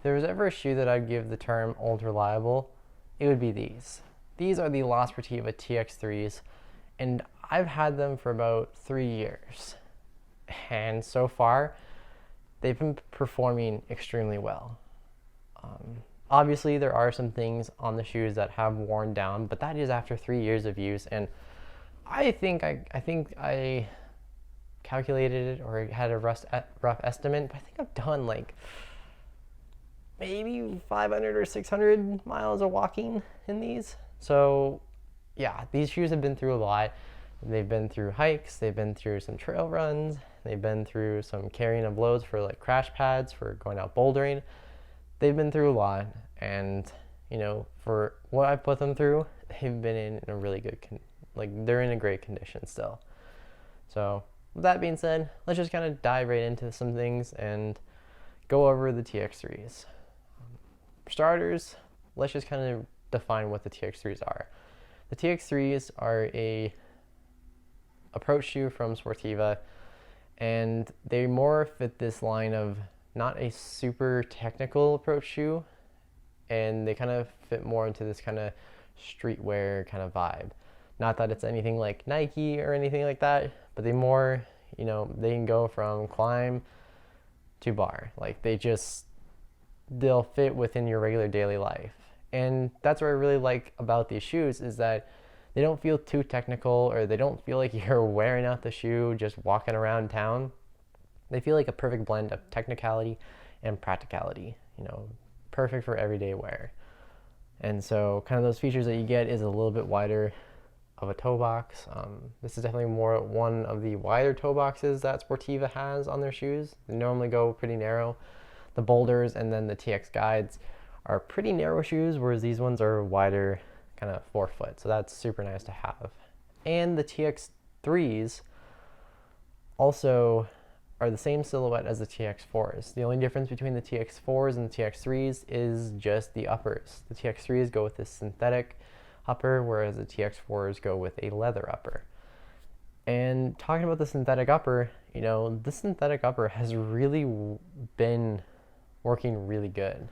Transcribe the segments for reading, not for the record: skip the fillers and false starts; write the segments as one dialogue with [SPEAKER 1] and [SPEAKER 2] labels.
[SPEAKER 1] there was ever a shoe that I'd give the term ultra reliable, it would be these. These are the La Sportiva TX3s, and I've had them for about 3 years. And so far, they've been performing extremely well. Obviously, there are some things on the shoes that have worn down, but that is after 3 years of use. And I think I calculated it or had a rough estimate, but I think I've done like maybe 500 or 600 miles of walking in these. So yeah, these shoes have been through a lot. They've been through hikes, they've been through some trail runs, they've been through some carrying of loads for like crash pads for going out bouldering. They've been through a lot, and you know, for what I've put them through, they've been in a really good they're in a great condition still. So with that being said, let's just kind of dive right into some things and go over the TX3s. For starters, let's just kind of define what the TX3s are. The TX3s are a approach shoe from Sportiva, and they more fit this line of not a super technical approach shoe, and they kind of fit more into this kind of streetwear kind of vibe. Not that it's anything like Nike or anything like that, but they more, you know, they can go from climb to bar. Like they'll fit within your regular daily life. And that's what I really like about these shoes, is that they don't feel too technical, or they don't feel like you're wearing out the shoe just walking around town. They feel like a perfect blend of technicality and practicality, you know, perfect for everyday wear. And so kind of those features that you get is a little bit wider of a toe box. This is definitely more one of the wider toe boxes that Sportiva has on their shoes. They normally go pretty narrow. The Boulders and then the TX Guides are pretty narrow shoes, whereas these ones are wider, kind of forefoot. So that's super nice to have. And the TX3s also are the same silhouette as the TX4s. The only difference between the TX4s and the TX3s is just the uppers. The TX3s go with this synthetic upper, whereas the TX4s go with a leather upper. And talking about the synthetic upper, you know, the synthetic upper has really been working really good.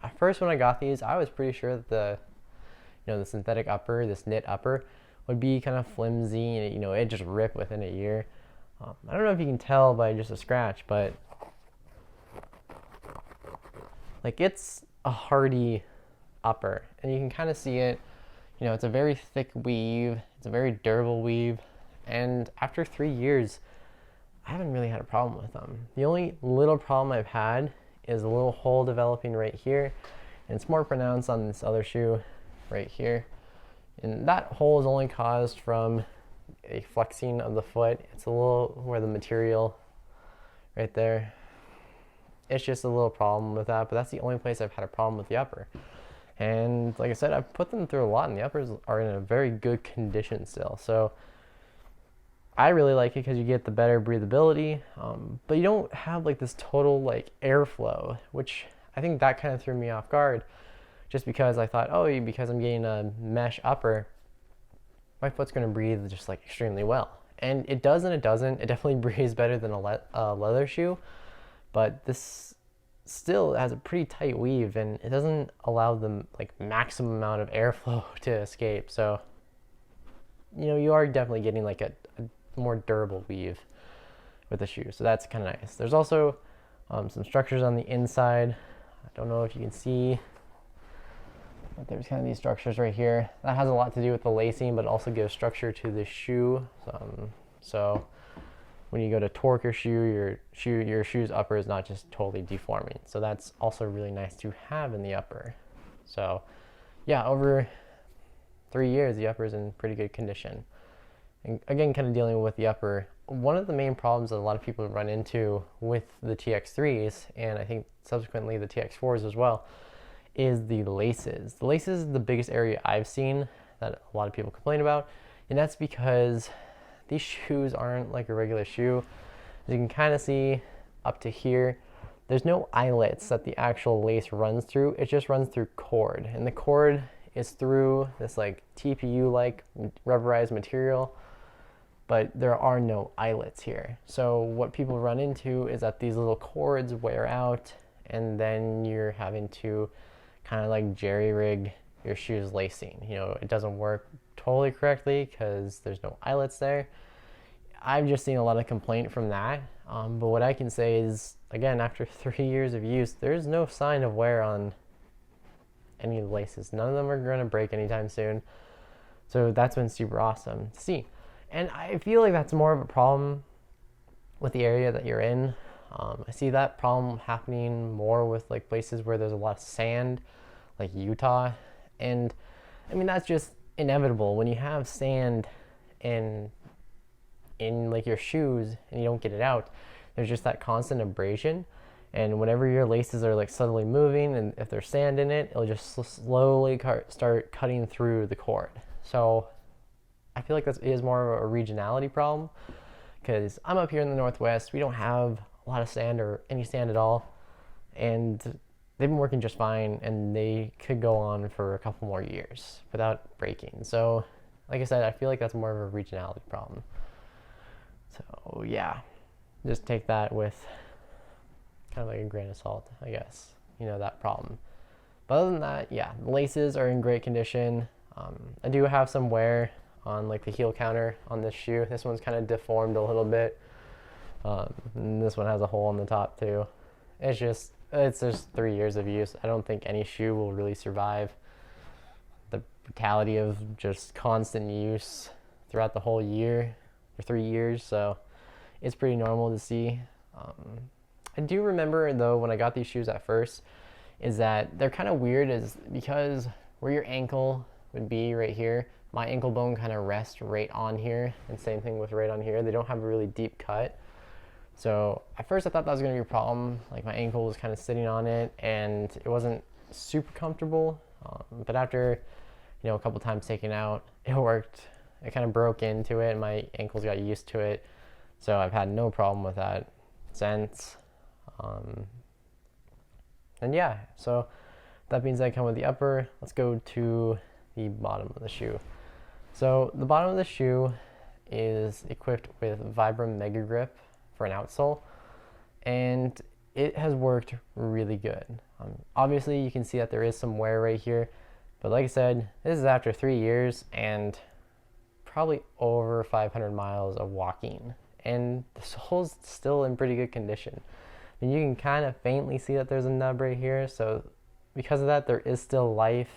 [SPEAKER 1] At first when I got these, I was pretty sure that the synthetic upper, this knit upper, would be kind of flimsy and it'd just rip within a year. I don't know if you can tell by just a scratch, but like it's a Hearty Upper, and you can kind of see it. You know, it's a very thick weave, it's a very durable weave, and after 3 years, I haven't really had a problem with them. The only little problem I've had is a little hole developing right here, and it's more pronounced on this other shoe right here. And that hole is only caused from a flexing of the foot. It's a little where the material right there. It's just a little problem with that, but that's the only place I've had a problem with the upper. And like I said, I've put them through a lot, and the uppers are in a very good condition still. So I really like it because you get the better breathability, but you don't have like this total like airflow, which I think that kind of threw me off guard, just because I thought, oh, because I'm getting a mesh upper, my foot's going to breathe just like extremely well. And it does and it doesn't. It definitely breathes better than a leather shoe, but this still has a pretty tight weave, and it doesn't allow the like maximum amount of airflow to escape. So you are definitely getting like a more durable weave with the shoe, so that's kind of nice. There's also some structures on the inside. I don't know if you can see, but there's kind of these structures right here. That has a lot to do with the lacing, but it also gives structure to the shoe. So when you go to torque your shoe, your shoe's upper is not just totally deforming. So that's also really nice to have in the upper. So yeah, over 3 years, the upper is in pretty good condition. And again, kind of dealing with the upper, one of the main problems that a lot of people run into with the TX3s, and I think subsequently the TX4s as well, is the laces. The laces is the biggest area I've seen that a lot of people complain about, and that's because these shoes aren't like a regular shoe. As you can kind of see up to here, there's no eyelets that the actual lace runs through. It just runs through cord, and the cord is through this like TPU-like rubberized material, but there are no eyelets here. So what people run into is that these little cords wear out, and then you're having to kind of like jerry rig your shoes lacing. You know, it doesn't work totally correctly because there's no eyelets there. I've just seen a lot of complaint from that. But what I can say is, again, after 3 years of use, there's no sign of wear on any of the laces. None of them are going to break anytime soon. So that's been super awesome to see. And I feel like that's more of a problem with the area that you're in. I see that problem happening more with like places where there's a lot of sand, like Utah. And I mean, that's just inevitable. When you have sand in like your shoes and you don't get it out, there's just that constant abrasion. And whenever your laces are like suddenly moving, and if there's sand in it, it'll just slowly start cutting through the cord. So I feel like that is more of a regionality problem, because I'm up here in the Northwest. We don't have a lot of sand or any sand at all, and they've been working just fine, and they could go on for a couple more years without breaking. So like I said, I feel like that's more of a regionality problem. So yeah, just take that with kind of like a grain of salt, I guess, you know, that problem. But other than that, yeah, the laces are in great condition. I do have some wear on like the heel counter on this shoe. This one's kind of deformed a little bit. And this one has a hole on the top too. It's just 3 years of use. I don't think any shoe will really survive the brutality of just constant use throughout the whole year or 3 years. So it's pretty normal to see. I do remember though, when I got these shoes at first, is that they're kind of weird, is because where your ankle would be right here, my ankle bone kind of rests right on here, and same thing with right on here. They don't have a really deep cut. So at first I thought that was going to be a problem. Like my ankle was kind of sitting on it and it wasn't super comfortable. But after, you know, a couple times taking out, it worked. It kind of broke into it and my ankles got used to it. So I've had no problem with that since. And yeah, so that means I come with the upper. Let's go to the bottom of the shoe. So the bottom of the shoe is equipped with Vibram Mega Grip for an outsole, and it has worked really good. Obviously you can see that there is some wear right here, but like I said, this is after 3 years and probably over 500 miles of walking, and the sole's still in pretty good condition. And you can kind of faintly see that there's a nub right here, so because of that, there is still life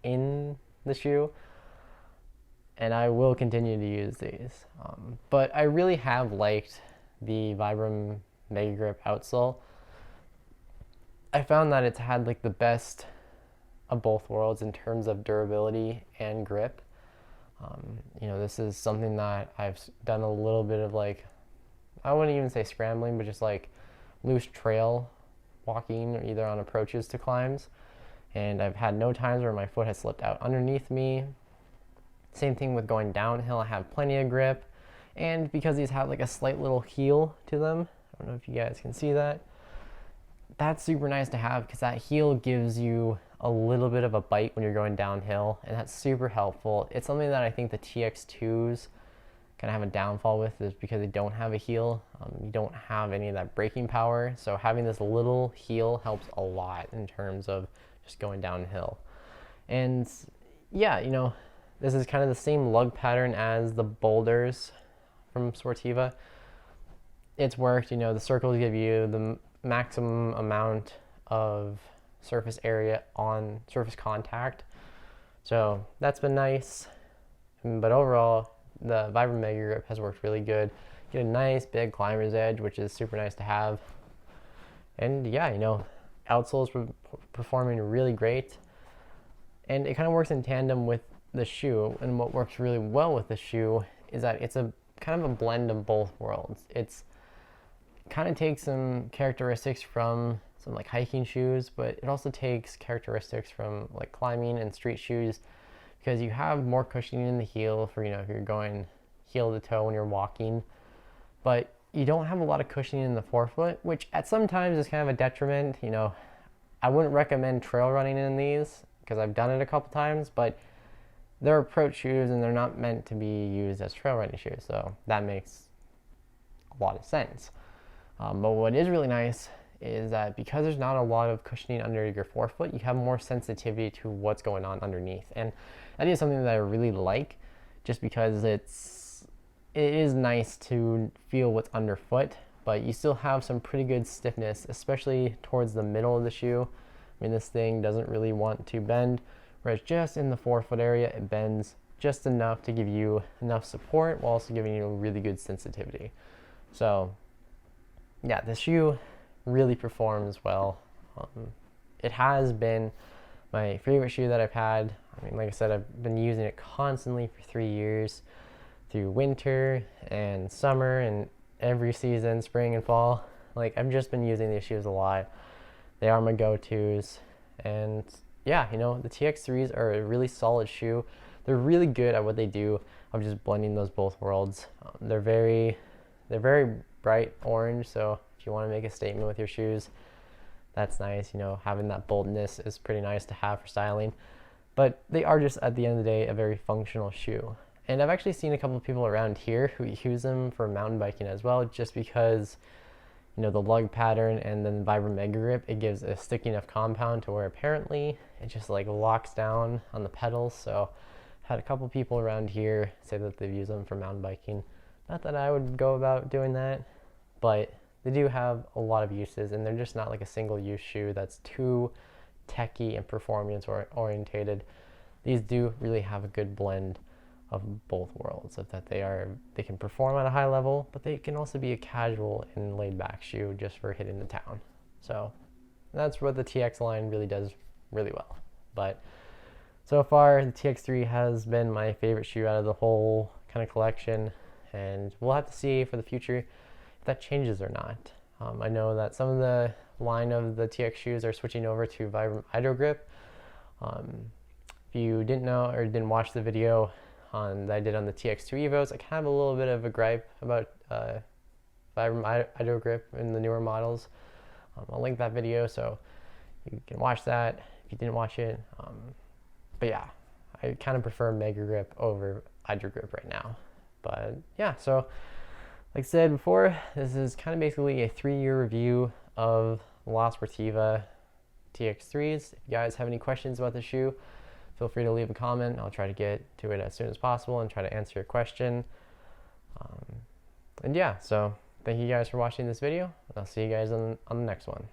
[SPEAKER 1] in the shoe, and I will continue to use these. But I really have liked the Vibram Mega Grip outsole. I found that it's had like the best of both worlds in terms of durability and grip. You know, this is something that I've done a little bit of, like, I wouldn't even say scrambling, but just like loose trail walking, or either on approaches to climbs, and I've had no times where my foot has slipped out underneath me. Same thing with going downhill. I have plenty of grip, and because these have like a slight little heel to them, I don't know if you guys can see that, that's super nice to have, because that heel gives you a little bit of a bite when you're going downhill, and that's super helpful. It's something that I think the TX2s kind of have a downfall with, is because they don't have a heel. You don't have any of that braking power, so having this little heel helps a lot in terms of just going downhill. And yeah, you know, this is kind of the same lug pattern as the boulders from Sportiva. It's worked. You know, the circles give you the maximum amount of surface area on surface contact, so that's been nice. But overall, the Vibram Mega Grip has worked really good. Get a nice big climber's edge, which is super nice to have. And yeah, you know, outsole's performing really great, and it kind of works in tandem with the shoe. And what works really well with the shoe is that it's a kind of a blend of both worlds. It's kind of takes some characteristics from some like hiking shoes, but it also takes characteristics from like climbing and street shoes, because you have more cushioning in the heel for, you know, if you're going heel to toe when you're walking, but you don't have a lot of cushioning in the forefoot, which at some times is kind of a detriment. You know, I wouldn't recommend trail running in these because I've done it a couple times, but they're approach shoes and they're not meant to be used as trail running shoes, so that makes a lot of sense. But what is really nice is that because there's not a lot of cushioning under your forefoot, you have more sensitivity to what's going on underneath. And that is something that I really like, just because it is nice to feel what's underfoot, but you still have some pretty good stiffness, especially towards the middle of the shoe. I mean, this thing doesn't really want to bend, whereas just in the forefoot area, it bends just enough to give you enough support while also giving you really good sensitivity. So yeah, this shoe really performs well. It has been my favorite shoe that I've had. I mean, like I said, I've been using it constantly for 3 years, through winter and summer and every season, spring and fall. Like, I've just been using these shoes a lot. They are my go-tos. And yeah, you know, the TX3s are a really solid shoe. They're really good at what they do of just blending those both worlds. They're very bright orange, so if you want to make a statement with your shoes, that's nice. You know, having that boldness is pretty nice to have for styling. But they are just, at the end of the day, a very functional shoe. And I've actually seen a couple of people around here who use them for mountain biking as well, just because, you know, the lug pattern and then the Vibram Mega Grip, it gives a sticky enough compound to where apparently it just like locks down on the pedals. So I've had a couple of people around here say that they've used them for mountain biking. Not that I would go about doing that, but they do have a lot of uses, and they're just not like a single use shoe that's too techy and performance orientated. These do really have a good blend of both worlds, of that they can perform at a high level, but they can also be a casual and laid back shoe just for hitting the town. So that's what the TX line really does really well. But so far, the TX3 has been my favorite shoe out of the whole kind of collection, and we'll have to see for the future if that changes or not. I know that some of the line of the TX shoes are switching over to Vibram Hydro Grip. If you didn't know or didn't watch the video that I did on the TX2 Evos, I kind of have a little bit of a gripe about Vibram Hydro Grip in the newer models. I'll link that video so you can watch that if you didn't watch it. But yeah, I kind of prefer Mega Grip over Hydro Grip right now. But yeah, so like I said before, this is kind of basically a 3-year review of La Sportiva TX3s. If you guys have any questions about the shoe, feel free to leave a comment. I'll try to get to it as soon as possible and try to answer your question. And yeah, so thank you guys for watching this video, and I'll see you guys on the next one.